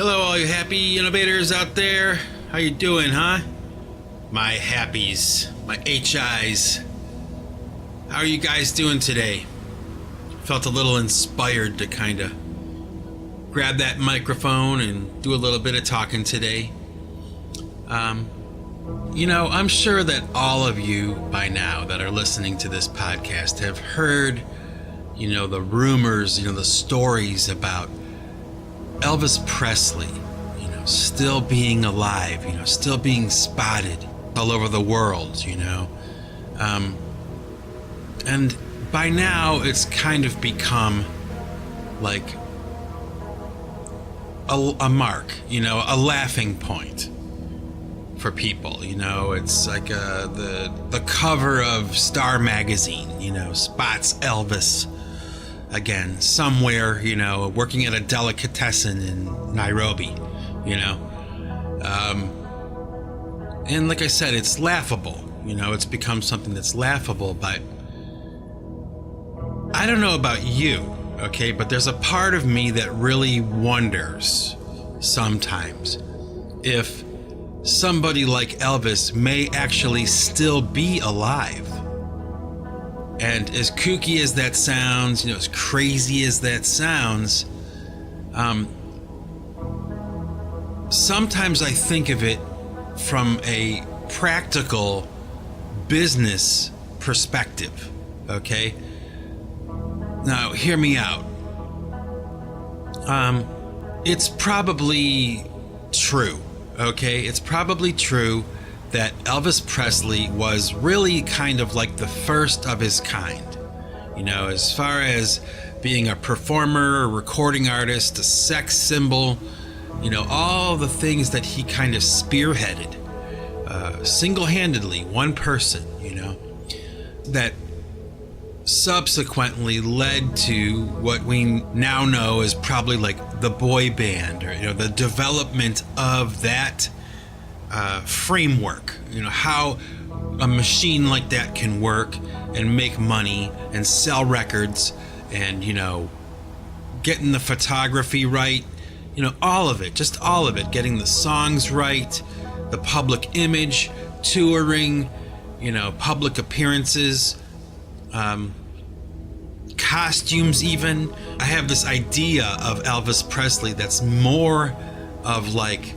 Hello, all you happy innovators out there. How you doing, huh? My happies, my HIs. How are you guys doing today? Felt a little inspired to kind of grab that microphone and do a little bit of talking today. I'm sure that all of you by now that are listening to this podcast have heard, the rumors, the stories about Elvis Presley, still being alive, still being spotted all over the world, and by now it's kind of become like a mark, a laughing point for people. It's like the cover of Star magazine, spots Elvis again somewhere, working at a delicatessen in Nairobi, and like I said, it's laughable. It's become something that's laughable. But I don't know about you, okay, but there's a part of me that really wonders sometimes if somebody like Elvis may actually still be alive. And as kooky as that sounds, as crazy as that sounds, sometimes I think of it from a practical business perspective, okay? Now, hear me out. It's probably true, okay? It's probably true that Elvis Presley was really kind of like the first of his kind. As far as being a performer, a recording artist, a sex symbol, all the things that he kind of spearheaded, single-handedly, one person, that subsequently led to what we now know as probably like the boy band, or, the development of that framework, how a machine like that can work and make money and sell records and, getting the photography right, all of it, just all of it, getting the songs right, the public image, touring, public appearances, costumes even. I have this idea of Elvis Presley that's more of like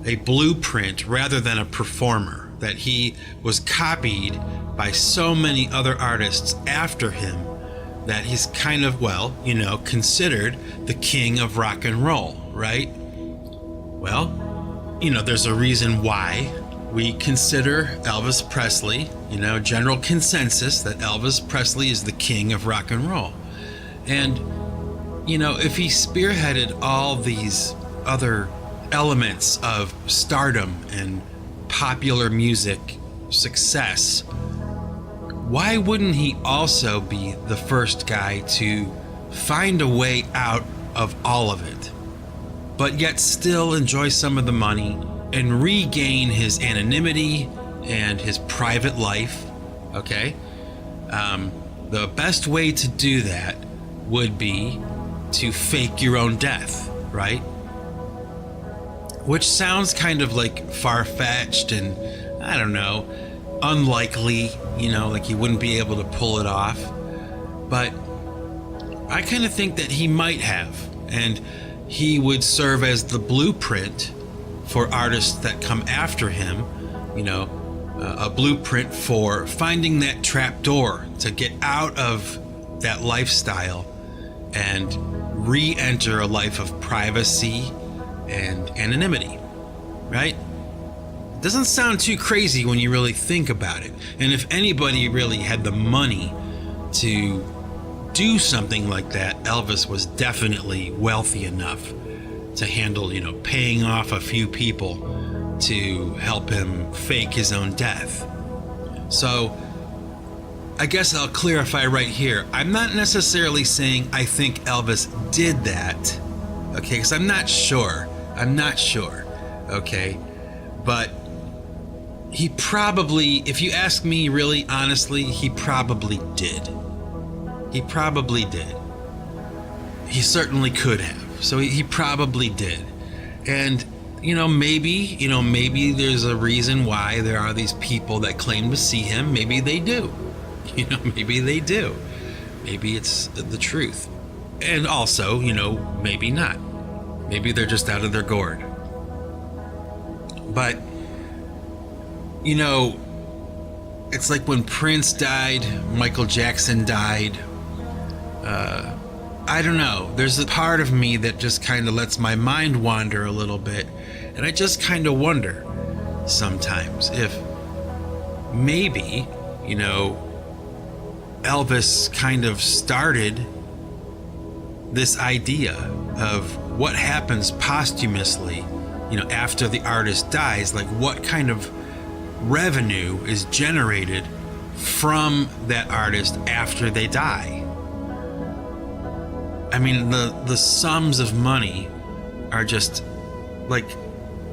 a blueprint rather than a performer, that he was copied by so many other artists after him that he's kind of, considered the king of rock and roll, right? Well, there's a reason why we consider Elvis Presley, general consensus that Elvis Presley is the king of rock and roll. And, if he spearheaded all these other elements of stardom and popular music success, why wouldn't he also be the first guy to find a way out of all of it, but yet still enjoy some of the money and regain his anonymity and his private life, okay? The best way to do that would be to fake your own death, right? Which sounds kind of like far-fetched and, I don't know, unlikely, like he wouldn't be able to pull it off. But I kind of think that he might have, and he would serve as the blueprint for artists that come after him, a blueprint for finding that trap door to get out of that lifestyle and re-enter a life of privacy and anonymity, right? It doesn't sound too crazy when you really think about it. And if anybody really had the money to do something like that, Elvis was definitely wealthy enough to handle, paying off a few people to help him fake his own death. So I guess I'll clarify right here. I'm not necessarily saying I think Elvis did that, okay? Because I'm not sure, okay? But he probably, if you ask me really honestly, he probably did. He probably did. He certainly could have. So he probably did. And maybe there's a reason why there are these people that claim to see him. Maybe they do. Maybe they do. Maybe it's the truth. And also, maybe not. Maybe they're just out of their gourd. But, it's like when Prince died, Michael Jackson died. I don't know. There's a part of me that just kind of lets my mind wander a little bit. And I just kind of wonder sometimes if maybe, Elvis kind of started this idea of what happens posthumously, after the artist dies, like what kind of revenue is generated from that artist after they die. I mean, the sums of money are just like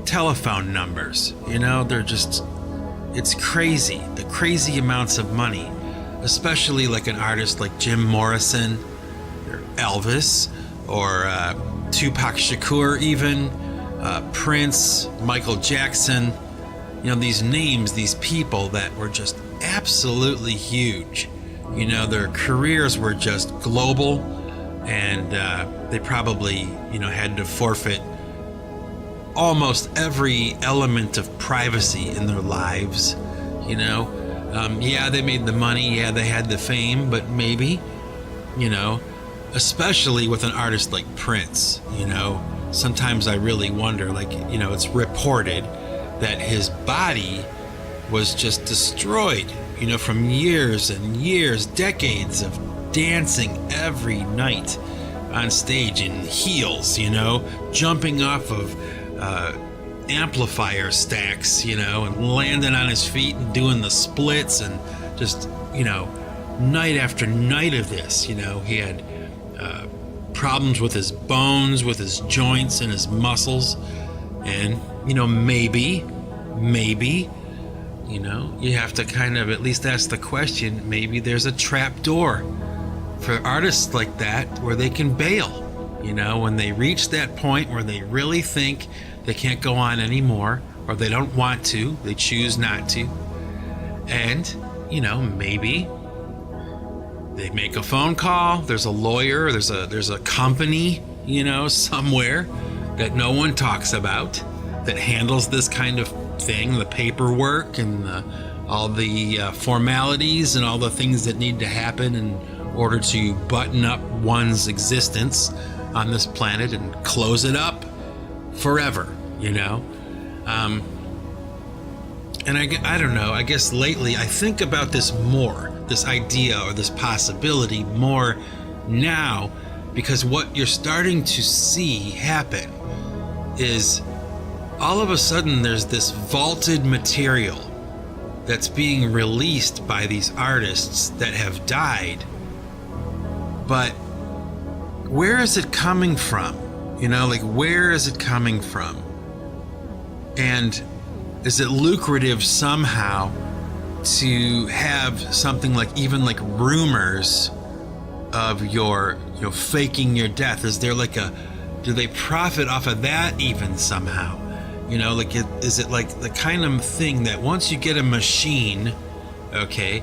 telephone numbers, they're just, it's crazy, the crazy amounts of money, especially like an artist like Jim Morrison or Elvis or Tupac Shakur even, Prince, Michael Jackson, these names, these people that were just absolutely huge. Their careers were just global, and they probably, had to forfeit almost every element of privacy in their lives. Yeah, they made the money, yeah, they had the fame, but maybe, especially with an artist like Prince, sometimes I really wonder, like, it's reported that his body was just destroyed, from years and years, decades of dancing every night on stage in heels, jumping off of amplifier stacks, and landing on his feet and doing the splits, and just, night after night of this, he had problems with his bones, with his joints and his muscles. And, maybe, you have to kind of at least ask the question, maybe there's a trap door for artists like that where they can bail, when they reach that point where they really think they can't go on anymore, or they don't want to, they choose not to. And, maybe they make a phone call, there's a lawyer, there's a company, somewhere that no one talks about that handles this kind of thing, the paperwork and all the formalities and all the things that need to happen in order to button up one's existence on this planet and close it up forever, and I don't know, I guess lately I think about this more, this idea or this possibility more now, because what you're starting to see happen is all of a sudden there's this vaulted material that's being released by these artists that have died, but where is it coming from? Where is it coming from? And is it lucrative somehow to have something like, even like rumors of your, faking your death? Is there like do they profit off of that even somehow? Is it like the kind of thing that once you get a machine, okay,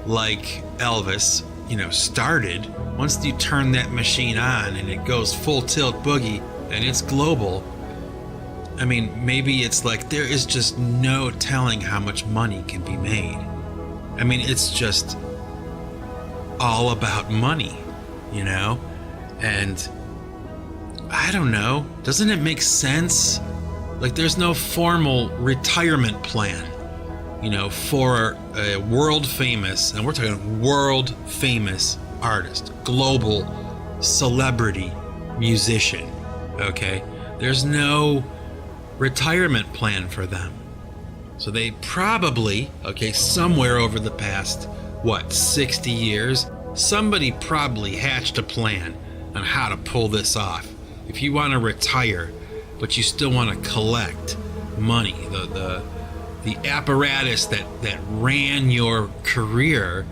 like Elvis, started, once you turn that machine on and it goes full tilt boogie and it's global, I mean, maybe it's like there is just no telling how much money can be made. I mean, it's just all about money, and I don't know, doesn't it make sense? Like, there's no formal retirement plan, for a world famous, and we're talking world famous artist, global celebrity musician, okay? There's no retirement plan for them. So they probably, somewhere over the past, 60 years, somebody probably hatched a plan on how to pull this off. If you want to retire, but you still want to collect money, the apparatus that ran your career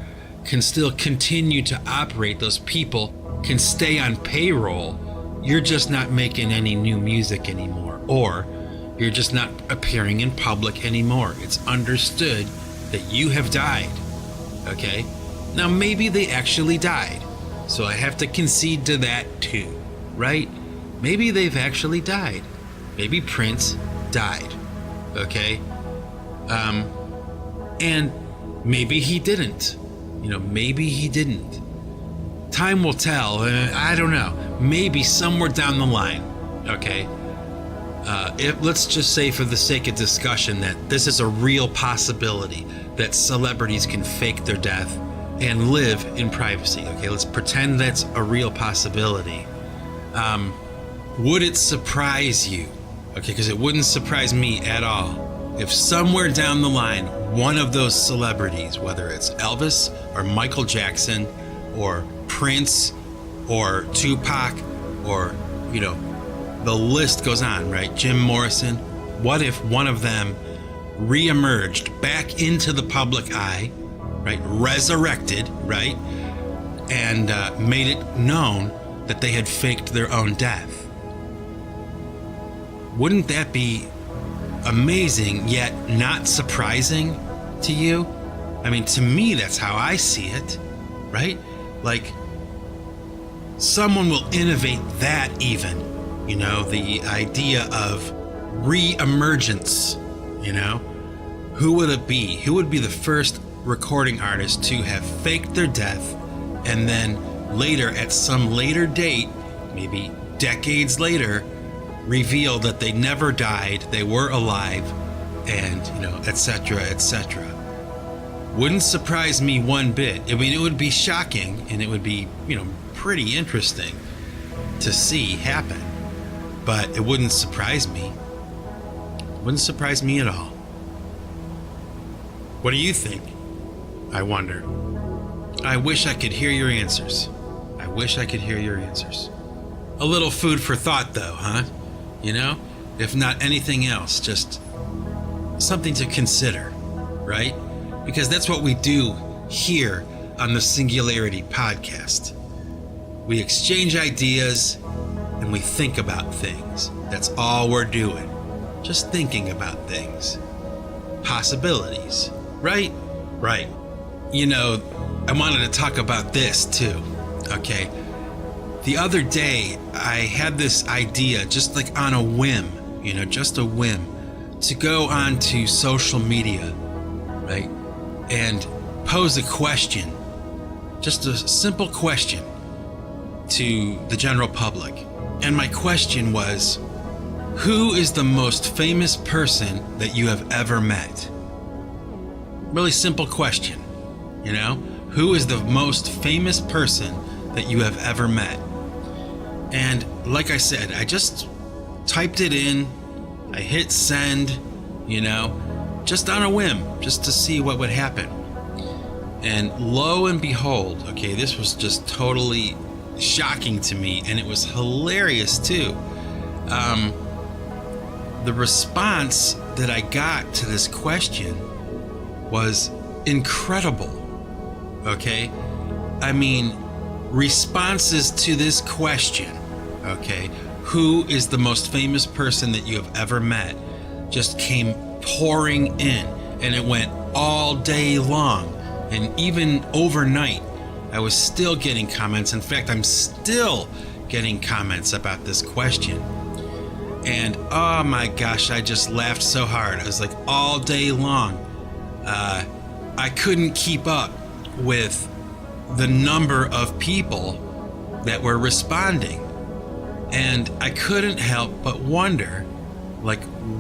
can still continue to operate. Those people can stay on payroll, you're just not making any new music anymore, or you're just not appearing in public anymore. It's understood that you have died. Okay? Now, maybe they actually died. So I have to concede to that too, right? Maybe they've actually died. Maybe Prince died. Okay? And maybe he didn't. Maybe he didn't. Time will tell. I don't know. Maybe somewhere down the line. Okay? Let's just say, for the sake of discussion, that this is a real possibility that celebrities can fake their death and live in privacy. Okay, let's pretend that's a real possibility. Would it surprise you? Okay, because it wouldn't surprise me at all if somewhere down the line, one of those celebrities, whether it's Elvis or Michael Jackson or Prince or Tupac or, the list goes on, right? Jim Morrison. What if one of them re-emerged back into the public eye, right? Resurrected, right? And made it known that they had faked their own death. Wouldn't that be amazing, yet not surprising to you? I mean, to me, that's how I see it, right? Like, someone will innovate that even, the idea of re-emergence, Who would it be? Who would be the first recording artist to have faked their death and then later, at some later date, maybe decades later, reveal that they never died, they were alive, and, etc., etc. Wouldn't surprise me one bit. I mean, it would be shocking, and it would be, pretty interesting to see happen. But it wouldn't surprise me. Wouldn't surprise me at all. What do you think? I wonder. I wish I could hear your answers. I wish I could hear your answers. A little food for thought, though, huh? If not anything else, just something to consider, right? Because that's what we do here on the Singularity podcast. We exchange ideas and we think about things. That's all we're doing. Just thinking about things. Possibilities, right? Right. I wanted to talk about this too, okay? The other day, I had this idea, just like on a whim, just a whim, to go onto social media, right? And pose a question, just a simple question to the general public. And my question was, who is the most famous person that you have ever met? Really simple question, Who is the most famous person that you have ever met? And like I said, I just typed it in, I hit send, just on a whim, just to see what would happen. And lo and behold, okay, this was just totally shocking to me, and it was hilarious too. The response that I got to this question was incredible, okay? I mean, responses to this question, okay, who is the most famous person that you have ever met, just came pouring in, and it went all day long, and even overnight I was still getting comments. In fact, I'm still getting comments about this question. And oh my gosh, I just laughed so hard. I was like, all day long, I couldn't keep up with the number of people that were responding. And I couldn't help but wonder,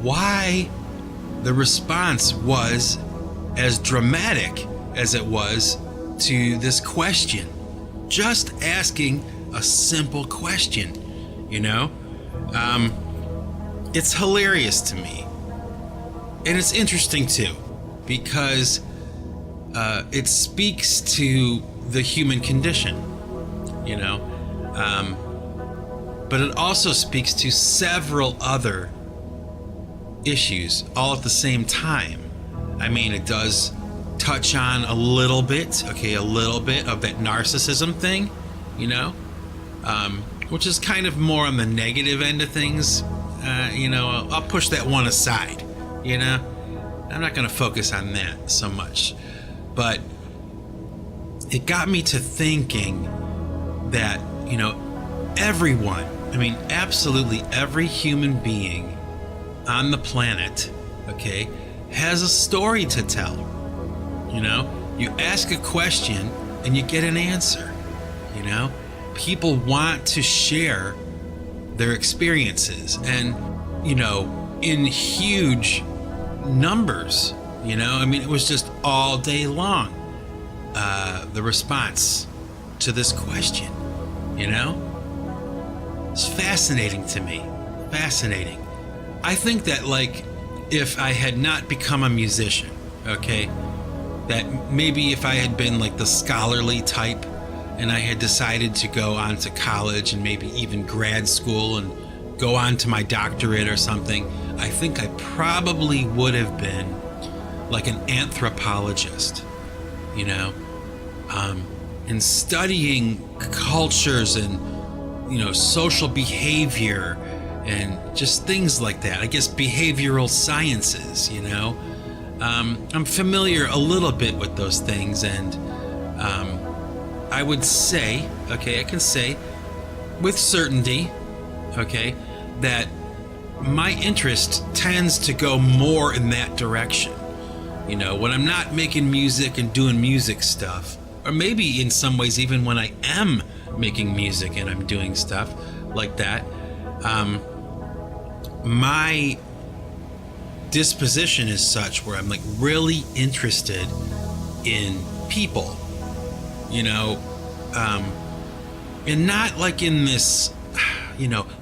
why the response was as dramatic as it was to this question. Just asking a simple question, It's hilarious to me. And it's interesting too, because it speaks to the human condition, but it also speaks to several other issues all at the same time. I mean, it does touch on a little bit of that narcissism thing, which is kind of more on the negative end of things. I'll push that one aside. I'm not going to focus on that so much. But it got me to thinking that, everyone, absolutely every human being on the planet, okay, has a story to tell. You ask a question and you get an answer. People want to share their experiences, and in huge numbers. It was just all day long, the response to this question. It's fascinating to me. Fascinating. I think that, if I had not become a musician, okay, that maybe if I had been the scholarly type, and I had decided to go on to college and maybe even grad school and go on to my doctorate or something, I think I probably would have been an anthropologist, and studying cultures and, social behavior and just things like that. I guess behavioral sciences, I'm familiar a little bit with those things, and I would say, okay, I can say with certainty, okay, that my interest tends to go more in that direction. When I'm not making music and doing music stuff, or maybe in some ways even when I am making music and I'm doing stuff like that, my disposition is such where I'm really interested in people, and not in this,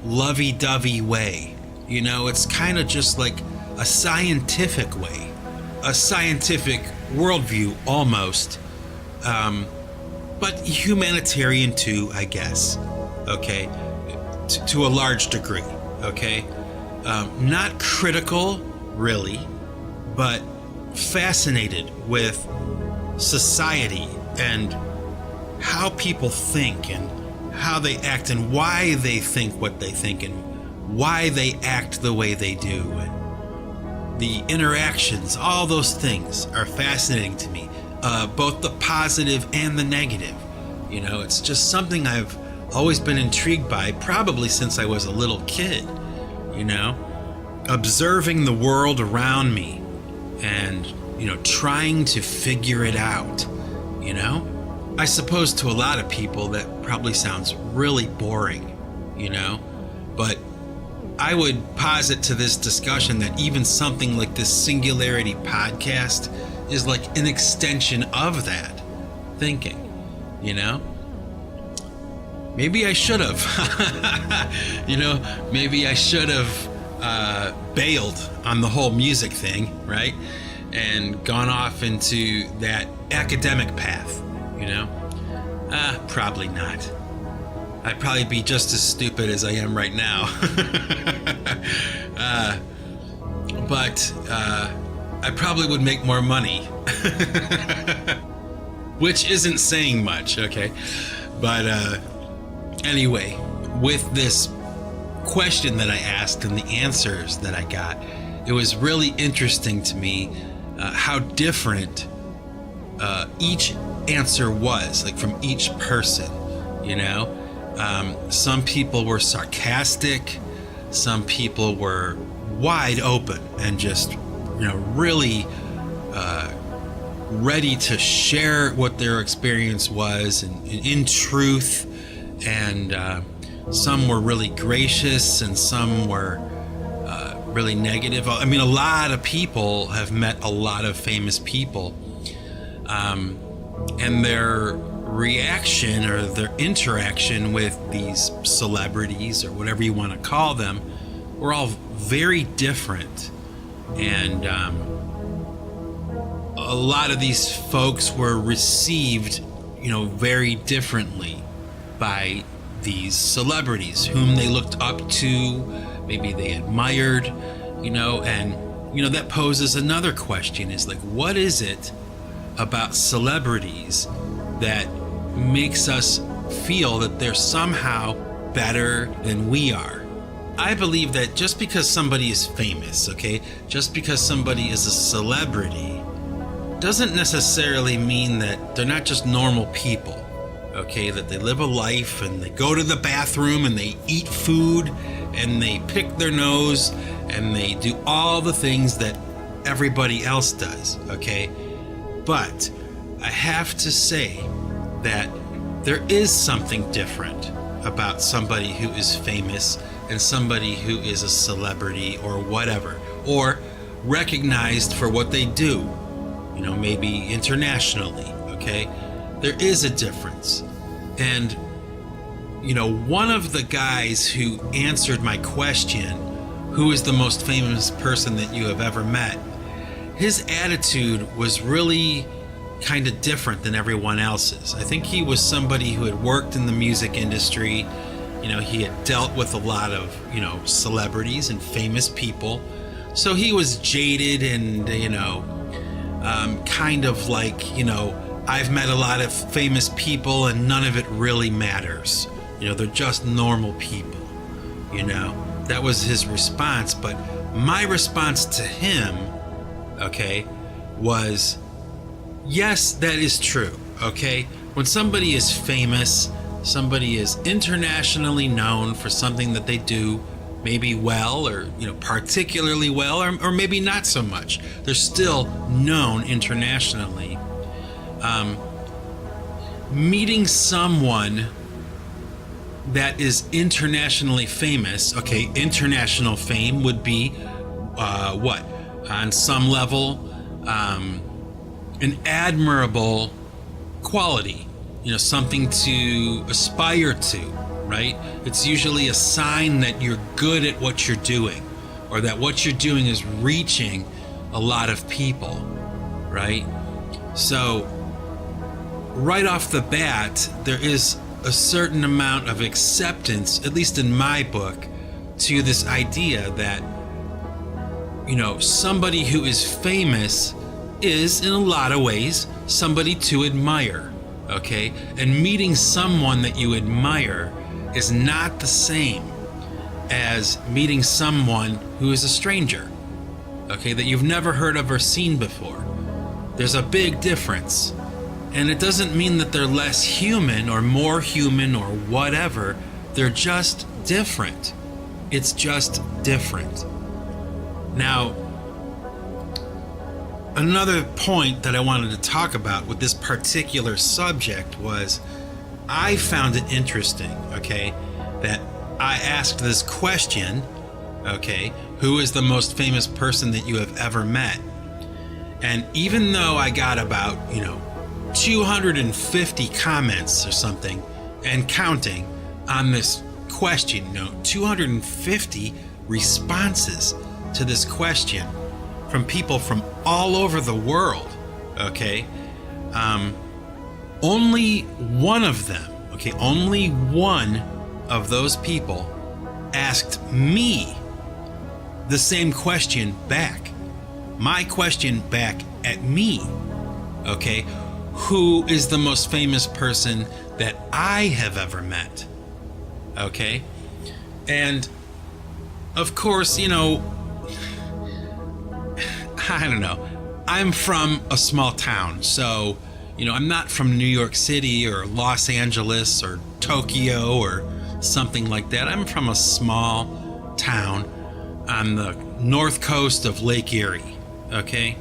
lovey-dovey way. It's kind of just a scientific way, a scientific worldview almost, but humanitarian too, I guess, okay, to a large degree, okay, not critical, really, but fascinated with society and how people think and how they act and why they think what they think and why they act the way they do, and the interactions. All those things are fascinating to me, both the positive and the negative. It's just something I've always been intrigued by, probably since I was a little kid, observing the world around me and, trying to figure it out. I suppose to a lot of people that probably sounds really boring, but I would posit to this discussion that even something like this Singularity podcast is an extension of that thinking, Maybe I should have, maybe I should have bailed on the whole music thing, right? And gone off into that academic path, Probably not. I'd probably be just as stupid as I am right now. But I probably would make more money. Which isn't saying much, okay? But anyway, with this question that I asked and the answers that I got, it was really interesting to me how different each answer was, from each person, Some people were sarcastic, some people were wide open and just, really ready to share what their experience was and in truth, and some were really gracious and some were really negative. A lot of people have met a lot of famous people, and their reaction or their interaction with these celebrities or whatever you want to call them were all very different. And a lot of these folks were received, very differently by these celebrities whom they looked up to, maybe they admired, and, that poses another question is what is it about celebrities that makes us feel that they're somehow better than we are. I believe that just because somebody is famous, okay, just because somebody is a celebrity, doesn't necessarily mean that they're not just normal people, okay, that they live a life and they go to the bathroom and they eat food and they pick their nose and they do all the things that everybody else does, okay? But I have to say that there is something different about somebody who is famous and somebody who is a celebrity or whatever, or recognized for what they do, you know, maybe internationally, okay? There is a difference. And, you know, one of the guys who answered my question, who is the most famous person that you have ever met, his attitude was really kind of different than everyone else's. I think he was somebody who had worked in the music industry. You know, he had dealt with a lot of, you know, celebrities and famous people. So he was jaded and, you know, kind of like, you know, I've met a lot of famous people and none of it really matters. You know, they're just normal people, you know. That was his response. But my response to him, okay, was, yes, that is true, okay? When somebody is famous, somebody is internationally known for something that they do maybe well, or, you know, particularly well, or maybe not so much. They're still known internationally. Meeting someone that is internationally famous, okay, international fame would be what? On some level, an admirable quality, you know, something to aspire to, right? It's usually a sign that you're good at what you're doing, or that what you're doing is reaching a lot of people, right? So right off the bat, there is a certain amount of acceptance, at least in my book, to this idea that, you know, somebody who is famous is, in a lot of ways, somebody to admire, okay? And meeting someone that you admire is not the same as meeting someone who is a stranger, okay, that you've never heard of or seen before. There's a big difference. And it doesn't mean that they're less human or more human or whatever. They're just different. It's just different. Now, another point that I wanted to talk about with this particular subject was, I found it interesting, okay, that I asked this question, okay, who is the most famous person that you have ever met? And even though I got about, you know, 250 comments or something and counting on this question, you know, 250 responses to this question from people from all over the world, okay? Only one of them, okay, only one of those people asked me the same question back. My question back at me, okay? Who is the most famous person that I have ever met? Okay? And of course, you know, I don't know. I'm from a small town, so, you know, I'm not from New York City or Los Angeles or Tokyo or something like that. I'm from a small town on the north coast of Lake Erie, okay?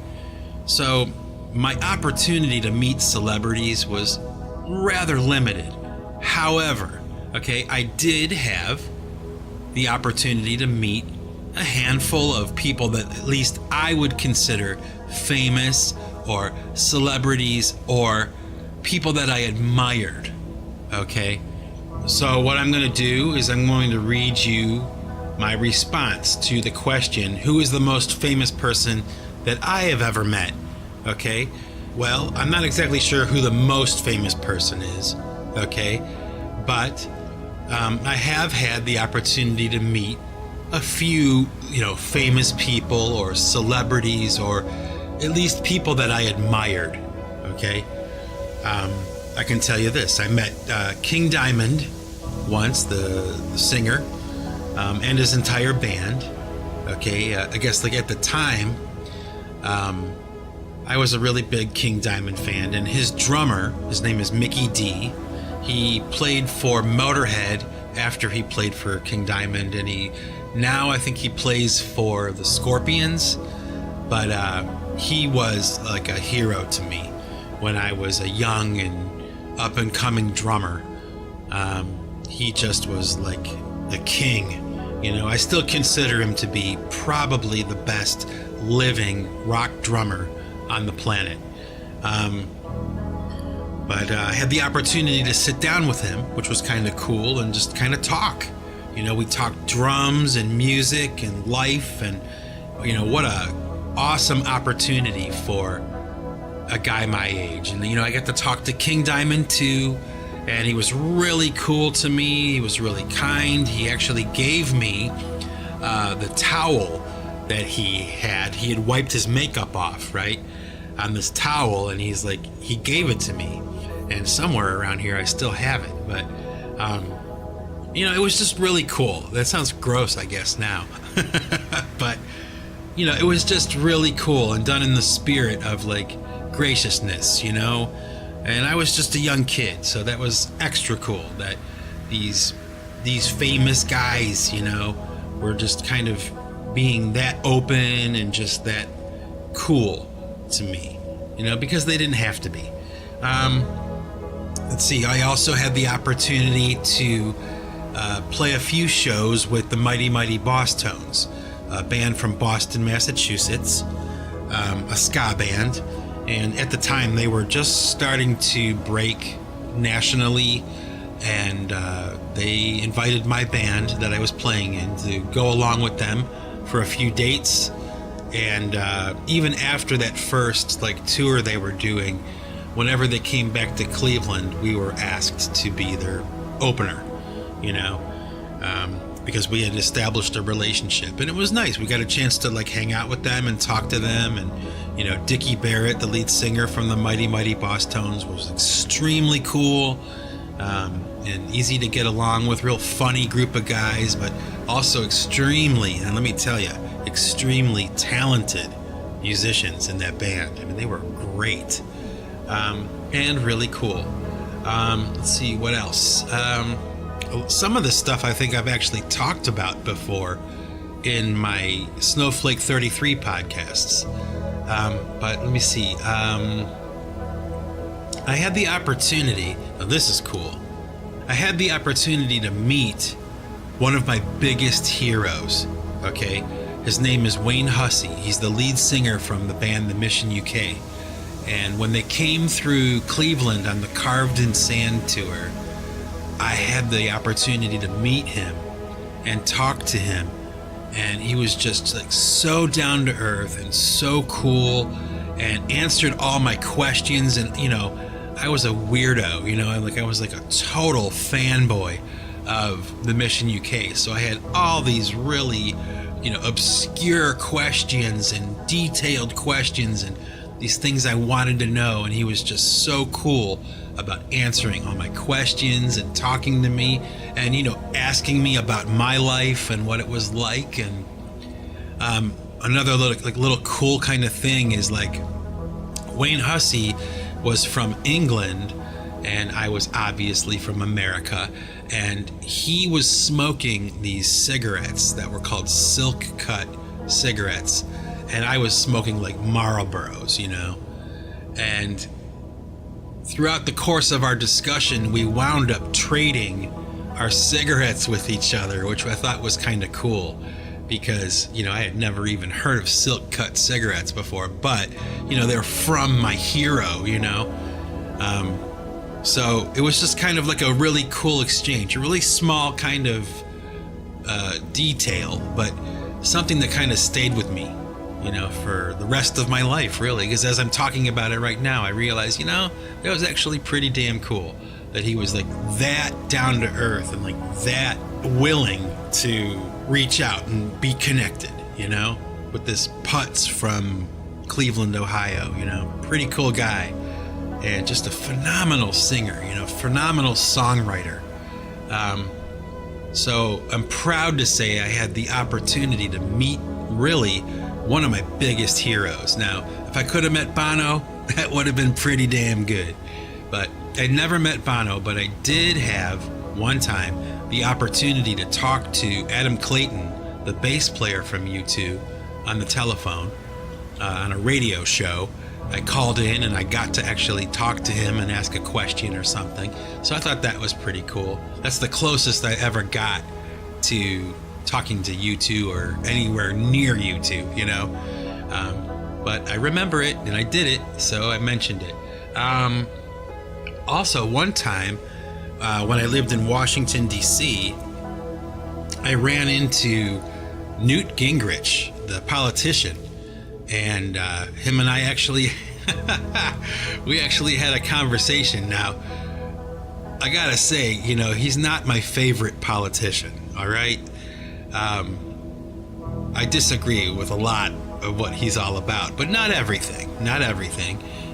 So my opportunity to meet celebrities was rather limited. However, okay, I did have the opportunity to meet a handful of people that at least I would consider famous or celebrities or people that I admired, okay? So what I'm going to do is I'm going to read you my response to the question, who is the most famous person that I have ever met? Okay, well, I'm not exactly sure who the most famous person is, okay, but I have had the opportunity to meet a few, you know, famous people or celebrities or at least people that I admired, okay. I can tell you this, I met King Diamond once, the singer, and his entire band. Okay, I guess like at the time, I was a really big King Diamond fan, and his drummer, his name is Mickey D. He played for Motorhead after he played for King Diamond, and now I think he plays for the Scorpions. But he was like a hero to me when I was a young and up and coming drummer. He just was like the king. I still consider him to be probably the best living rock drummer on the planet. But I had the opportunity to sit down with him, which was kind of cool, and just kind of talk. We talked drums and music and life, and what a awesome opportunity for a guy my age. And I got to talk to King Diamond too, and he was really cool to me. He was really kind. He actually gave me the towel that he had wiped his makeup off, right, on this towel, and he gave it to me, and somewhere around here I still have it. But it was just really cool. That sounds gross, I guess, now. But it was just really cool and done in the spirit of like graciousness, and I was just a young kid, so that was extra cool that these famous guys, were just kind of being that open and just that cool to me, because they didn't have to be. Let's see, I also had the opportunity to play a few shows with the Mighty Mighty Boss Tones, a band from Boston, Massachusetts, a ska band. And at the time, they were just starting to break nationally, and they invited my band that I was playing in to go along with them for a few dates. And even after that first tour they were doing, whenever they came back to Cleveland, we were asked to be their opener, because we had established a relationship, and it was nice. We got a chance to hang out with them and talk to them, and Dickie Barrett, the lead singer from the Mighty Mighty Boss Tones, was extremely cool and easy to get along with. Real funny group of guys, but also extremely, and let me tell you, extremely talented musicians in that band. I mean, they were great, and really cool. Let's see what else. Some of this stuff I think I've actually talked about before in my Snowflake 33 podcasts. But let me see. I had the opportunity, now this is cool. I had the opportunity to meet one of my biggest heroes, okay? His name is Wayne Hussey. He's the lead singer from the band The Mission UK. And when they came through Cleveland on the Carved in Sand tour, I had the opportunity to meet him and talk to him. And he was just so down to earth and so cool, and answered all my questions. And, I was a weirdo, I was a total fanboy of the Mission UK. So I had all these really, obscure questions and detailed questions and these things I wanted to know. And he was just so cool about answering all my questions and talking to me and, asking me about my life and what it was like. And another little cool kind of thing is Wayne Hussey was from England, and I was obviously from America, and he was smoking these cigarettes that were called Silk Cut cigarettes, and I was smoking Marlboros, and throughout the course of our discussion, we wound up trading our cigarettes with each other, which I thought was kind of cool, because I had never even heard of Silk Cut cigarettes before, but they're from my hero, so it was just kind of a really cool exchange, a really small kind of detail, but something that kind of stayed with me, for the rest of my life, really, because as I'm talking about it right now, I realize, that was actually pretty damn cool that he was that down to earth and that willing to reach out and be connected, with this putz from Cleveland, Ohio, pretty cool guy, and just a phenomenal singer, phenomenal songwriter. So I'm proud to say I had the opportunity to meet really one of my biggest heroes. Now, if I could have met Bono, that would have been pretty damn good. But I never met Bono, but I did have one time the opportunity to talk to Adam Clayton, the bass player from U2, on the telephone on a radio show. I called in and I got to actually talk to him and ask a question or something. So I thought that was pretty cool. That's the closest I ever got to talking to U2 or anywhere near U2, you know. But I remember it and I did it, so I mentioned it. Also, one time when I lived in Washington, D.C., I ran into Newt Gingrich, the politician, and him and I actually we actually had a conversation. Now, I gotta say, you know, he's not my favorite politician, all right? I disagree with a lot of what he's all about, but not everything.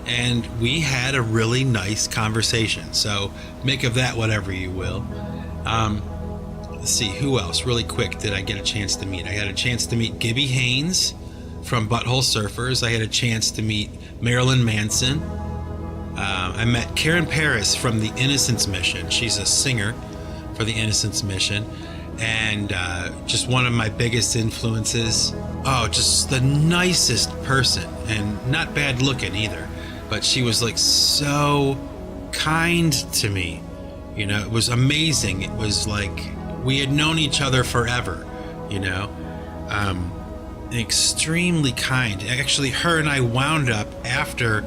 And we had a really nice conversation, so make of that whatever you will. Let's see, who else really quick did I get a chance to meet? I had a chance to meet Gibby Haynes from Butthole Surfers. I had a chance to meet Marilyn Manson. I met Karen Paris from the Innocence Mission. She's a singer for the Innocence Mission, and just one of my biggest influences. Oh, just the nicest person, and not bad looking either, but she was like so kind to me. You know, it was amazing. It was like we had known each other forever, you know. Extremely kind. Actually, her and I wound up after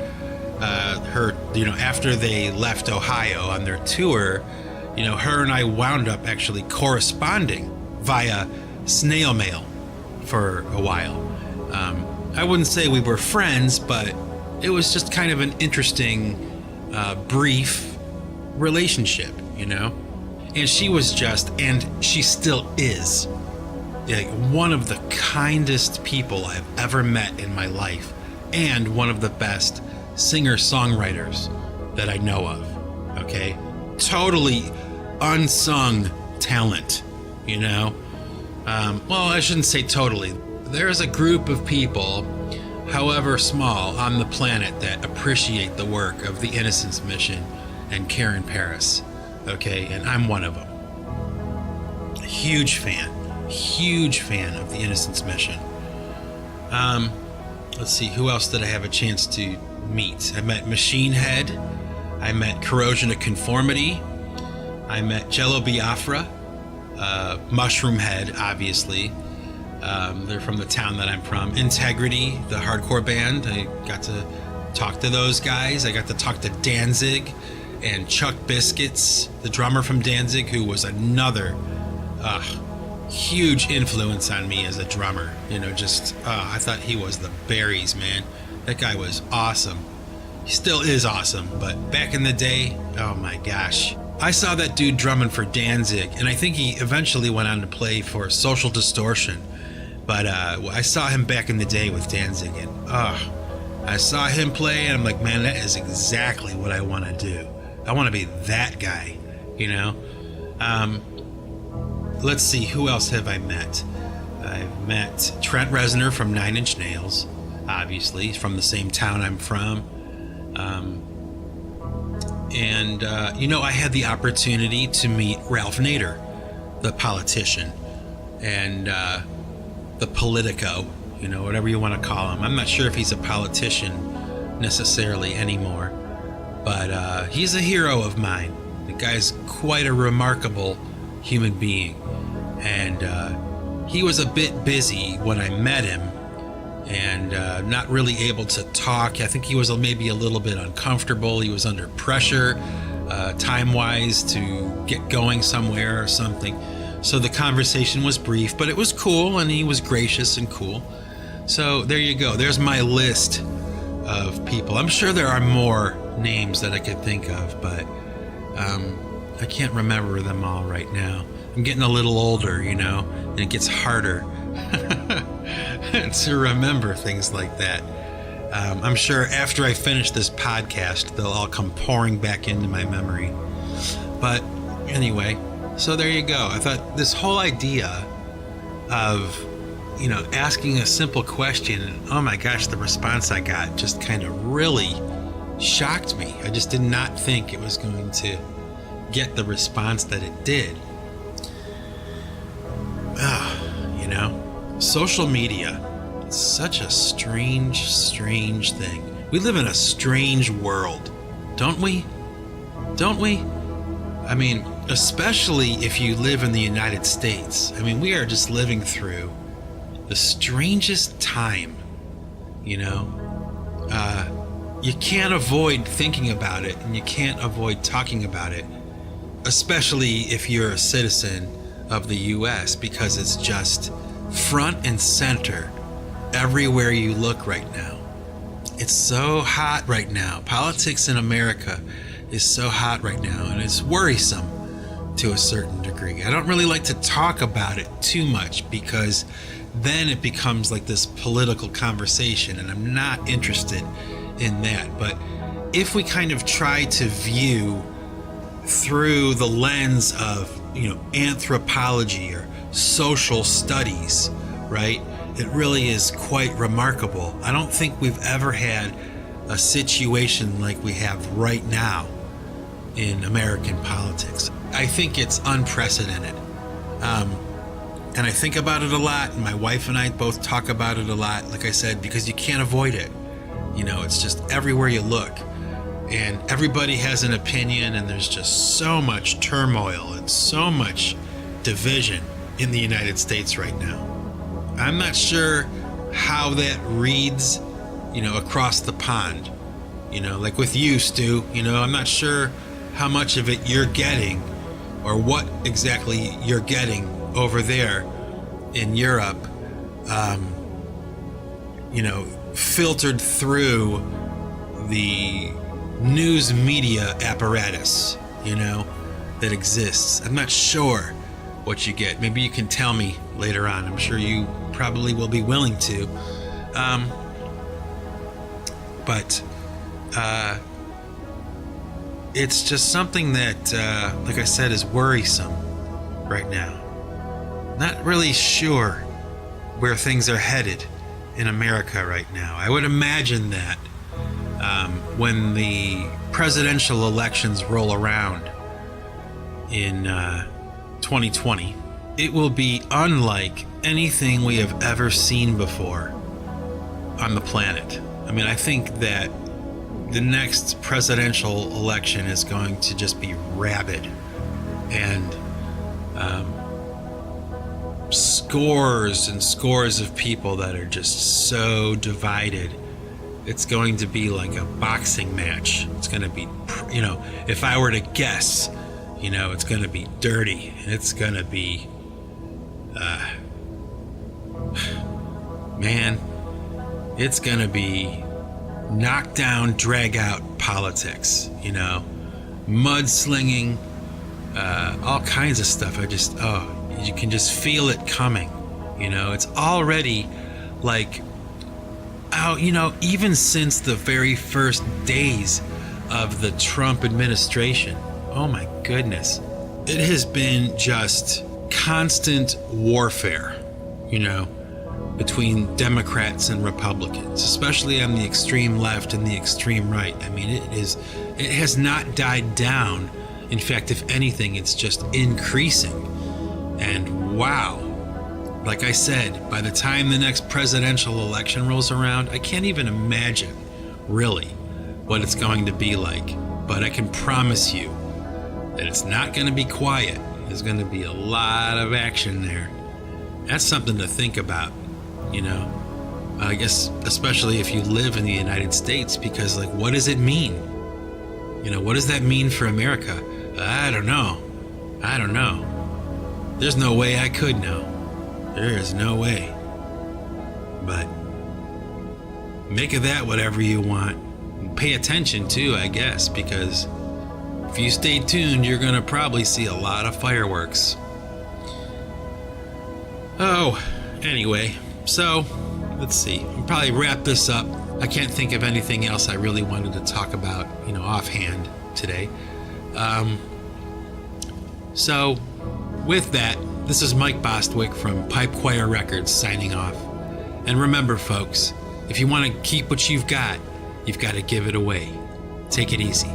after they left Ohio on their tour, you know, her and I wound up actually corresponding via snail mail for a while. I wouldn't say we were friends, but it was just kind of an interesting, brief relationship, you know. And she was just, and she still is, like one of the kindest people I've ever met in my life, and one of the best singer-songwriters that I know of. Okay, totally unsung talent, you know. Well, I shouldn't say totally. There's a group of people, however small, on the planet that appreciate the work of the Innocence Mission and Karen Paris. Okay, and I'm one of them. Huge fan of the Innocence Mission. Let's see, who else did I have a chance to meet? I met Machine Head. I met Corrosion of Conformity. I met Jello Biafra. Mushroom Head, obviously. They're from the town that I'm from. Integrity, the hardcore band. I got to talk to those guys. I got to talk to Danzig and Chuck Biscuits, the drummer from Danzig, who was another huge influence on me as a drummer. You know, just I thought he was the berries, man. That guy was awesome. He still is awesome, but back in the day, oh my gosh. I saw that dude drumming for Danzig, and I think he eventually went on to play for Social Distortion. But I saw him back in the day with Danzig, and I saw him play, and I'm like, man, that is exactly what I want to do. I want to be that guy, you know? Let's see, who else have I met? I've met Trent Reznor from Nine Inch Nails, obviously, from the same town I'm from. You know, I had the opportunity to meet Ralph Nader, the politician, and the Politico, you know, whatever you want to call him. I'm not sure if he's a politician necessarily anymore, but he's a hero of mine. The guy's quite a remarkable human being, and he was a bit busy when I met him, and not really able to talk. I think he was maybe a little bit uncomfortable. He was under pressure time-wise to get going somewhere or something. So the conversation was brief, but it was cool, and he was gracious and cool. So there you go. There's my list of people. I'm sure there are more names that I could think of, but I can't remember them all right now. I'm getting a little older, you know, and it gets harder to remember things like that. I'm sure after I finish this podcast, they'll all come pouring back into my memory. But anyway, So there you go. I thought this whole idea of, asking a simple question, and oh my gosh, the response I got just kind of really shocked me. I just did not think it was going to get the response that it did. Social media, it's such a strange thing. We live in a strange world, don't we? I mean, especially if you live in the United States. I mean, we are just living through the strangest time, You can't avoid thinking about it, and you can't avoid talking about it, especially if you're a citizen of the US, because it's just front and center everywhere you look right now. It's so hot right now. Politics in America is so hot right now, and it's worrisome to a certain degree. I don't really like to talk about it too much, because then it becomes like this political conversation, and I'm not interested in that. But if we kind of try to view through the lens of, anthropology or social studies, right? It really is quite remarkable. I don't think we've ever had a situation like we have right now in American politics. I think it's unprecedented. And I think about it a lot, and my wife and I both talk about it a lot, like I said, because you can't avoid it. It's just everywhere you look, and everybody has an opinion, and there's just so much turmoil and so much division in the United States right now. I'm not sure how that reads, across the pond, like with you, Stu. I'm not sure how much of it you're getting, or what exactly you're getting over there in Europe, filtered through the news media apparatus, that exists. I'm not sure what you get. Maybe you can tell me later on. I'm sure you probably will be willing to. But it's just something that, like I said, is worrisome right now. Not really sure where things are headed in America right now. I would imagine that when the presidential elections roll around in 2020, it will be unlike anything we have ever seen before on the planet. I mean, I think that the next presidential election is going to just be rabid, and scores and scores of people that are just so divided. It's going to be like a boxing match. It's going to be, if I were to guess, it's going to be dirty, and it's going to be, it's going to be knockdown, drag out politics, mudslinging, all kinds of stuff. You can just feel it coming. It's already like, even since the very first days of the Trump administration, oh my goodness, it has been just constant warfare, between Democrats and Republicans, especially on the extreme left and the extreme right. I mean, it has not died down. In fact, if anything, it's just increasing. And wow, like I said, by the time the next presidential election rolls around, I can't even imagine really what it's going to be like. But I can promise you that it's not going to be quiet. There's going to be a lot of action there. That's something to think about, I guess, especially if you live in the United States, because what does it mean? What does that mean for America? I don't know. There's no way I could know. There is no way. But make of that whatever you want. And pay attention too, I guess, because if you stay tuned, you're going to probably see a lot of fireworks. Oh, anyway, so let's see. I'll probably wrap this up. I can't think of anything else I really wanted to talk about, offhand today. So, with that, this is Mike Bostwick from Pipe Choir Records signing off. And remember, folks, if you want to keep what you've got to give it away. Take it easy.